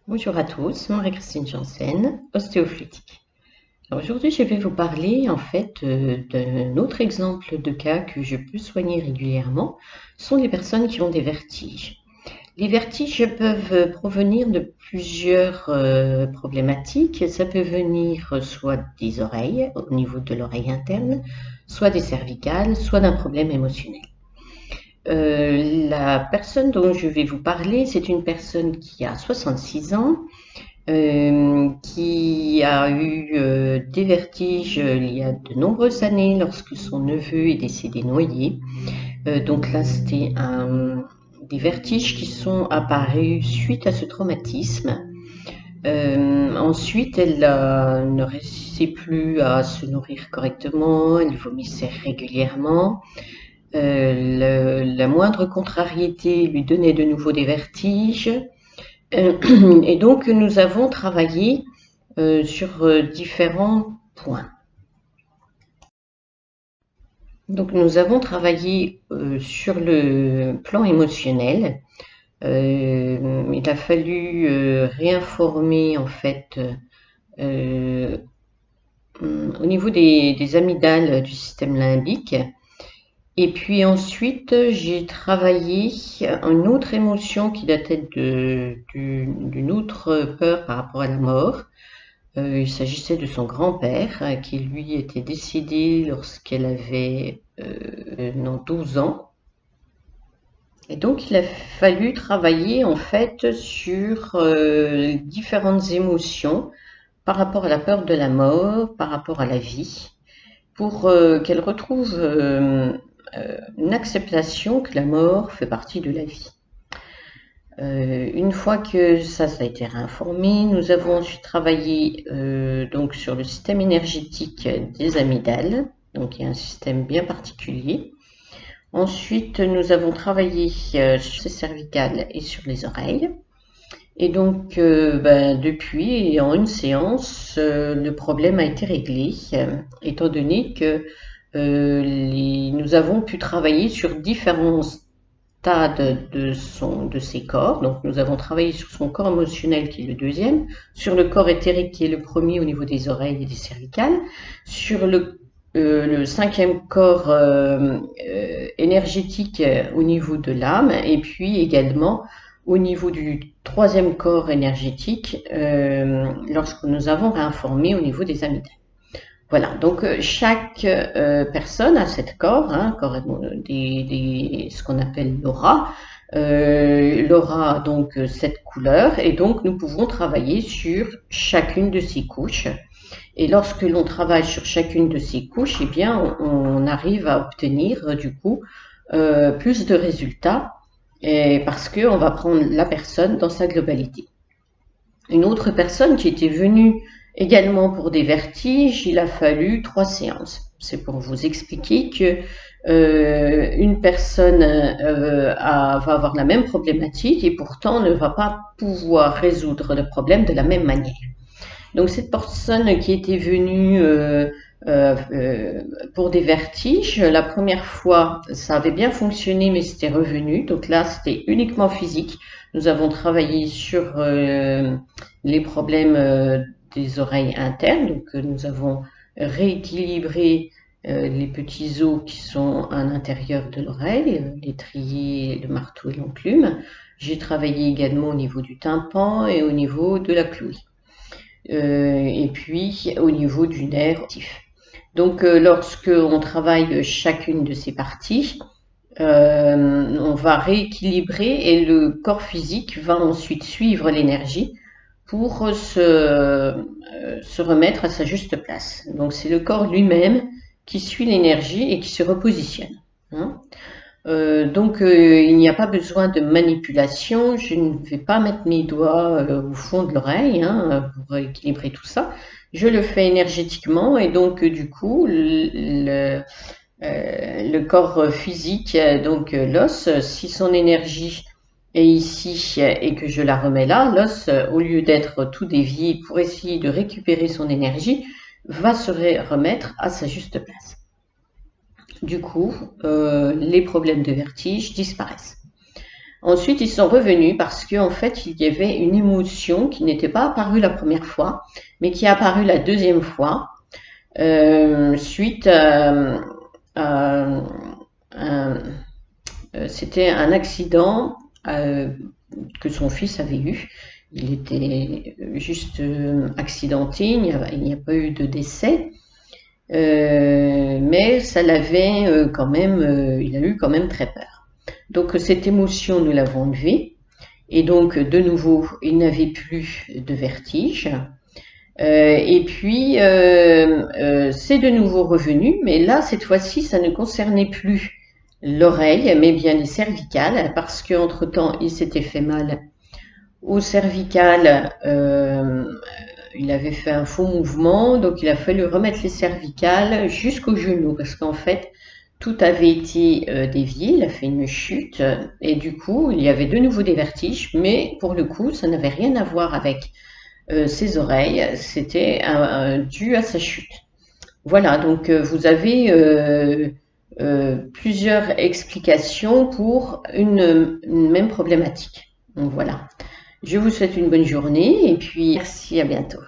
Bonjour à tous, Marie-Christine Janssen, ostéophytique. Aujourd'hui, je vais vous parler d'un autre exemple de cas que je peux soigner régulièrement, sont les personnes qui ont des vertiges. Les vertiges peuvent provenir de plusieurs problématiques. Ça peut venir soit des oreilles, au niveau de l'oreille interne, soit des cervicales, soit d'un problème émotionnel. La personne dont je vais vous parler, c'est une personne qui a 66 ans, qui a eu des vertiges il y a de nombreuses années lorsque son neveu est décédé noyé. Donc là, c'était des vertiges qui sont apparus suite à ce traumatisme. Ensuite, elle ne réussissait plus à se nourrir correctement, elle vomissait régulièrement. La moindre contrariété lui donnait de nouveau des vertiges. Et donc, nous avons travaillé sur différents points. Donc, nous avons travaillé sur le plan émotionnel. Il a fallu réinformer euh, au niveau des amygdales du système limbique. Et puis ensuite, j'ai travaillé une autre émotion qui datait d'une autre peur par rapport à la mort. Il s'agissait de son grand-père qui lui était décédé lorsqu'elle avait 12 ans. Et donc il a fallu travailler sur différentes émotions par rapport à la peur de la mort, par rapport à la vie, pour qu'elle retrouve une acceptation que la mort fait partie de la vie. Une fois que ça a été réinformé, nous avons ensuite travaillé donc sur le système énergétique des amygdales, donc il y a un système bien particulier. Ensuite, nous avons travaillé sur les cervicales et sur les oreilles. Et donc, depuis, en une séance, le problème a été réglé, étant donné que nous avons pu travailler sur différents stades de ses corps. Donc, nous avons travaillé sur son corps émotionnel, qui est le deuxième, sur le corps éthérique, qui est le premier au niveau des oreilles et des cervicales, sur le cinquième corps énergétique au niveau de l'âme, et puis également au niveau du troisième corps énergétique lorsque nous avons réinformé au niveau des amygdales. Voilà, donc chaque personne a cette corps, ce qu'on appelle l'aura. L'aura a donc cette couleur, et donc nous pouvons travailler sur chacune de ces couches. Et lorsque l'on travaille sur chacune de ces couches, eh bien, on arrive à obtenir du coup plus de résultats, parce qu'on va prendre la personne dans sa globalité. Une autre personne qui était venue également pour des vertiges, il a fallu 3 séances. C'est pour vous expliquer que une personne va avoir la même problématique et pourtant ne va pas pouvoir résoudre le problème de la même manière. Donc cette personne qui était venue pour des vertiges, la première fois ça avait bien fonctionné mais c'était revenu, donc là c'était uniquement physique. Nous avons travaillé sur les problèmes des oreilles internes, donc nous avons rééquilibré les petits os qui sont à l'intérieur de l'oreille, l'étrier, le marteau et l'enclume. J'ai travaillé également au niveau du tympan et au niveau de la clouie. Et puis au niveau du nerf auditif. Donc lorsque on travaille chacune de ces parties, on va rééquilibrer et le corps physique va ensuite suivre l'énergie pour se remettre à sa juste place. Donc c'est le corps lui-même qui suit l'énergie et qui se repositionne. Hein. Il n'y a pas besoin de manipulation. Je ne vais pas mettre mes doigts au fond de l'oreille pour équilibrer tout ça. Je le fais énergétiquement et donc du coup le corps physique, donc l'os, si son énergie est ici et que je la remets là, l'os, au lieu d'être tout dévié pour essayer de récupérer son énergie, va se remettre à sa juste place. Du coup, les problèmes de vertige disparaissent. Ensuite, ils sont revenus parce qu'en fait, il y avait une émotion qui n'était pas apparue la première fois, mais qui est apparue la deuxième fois, suite à c'était un accident que son fils avait eu. Il était juste accidenté, il n'y a pas eu de décès. Mais ça l'avait quand même, il a eu quand même très peur. Donc cette émotion, nous l'avons enlevée. Et donc de nouveau, il n'avait plus de vertige. Et puis c'est de nouveau revenu, mais là cette fois-ci, ça ne concernait plus l'oreille, mais bien les cervicales, parce qu'entre-temps, il s'était fait mal aux cervicales. Il avait fait un faux mouvement, donc il a fallu remettre les cervicales jusqu'au genou, parce qu'en fait, tout avait été dévié, il a fait une chute, et du coup, il y avait de nouveau des vertiges, mais pour le coup, ça n'avait rien à voir avec ses oreilles, c'était dû à sa chute. Voilà, donc vous avez plusieurs explications pour une même problématique. Donc voilà. Je vous souhaite une bonne journée et puis merci, à bientôt.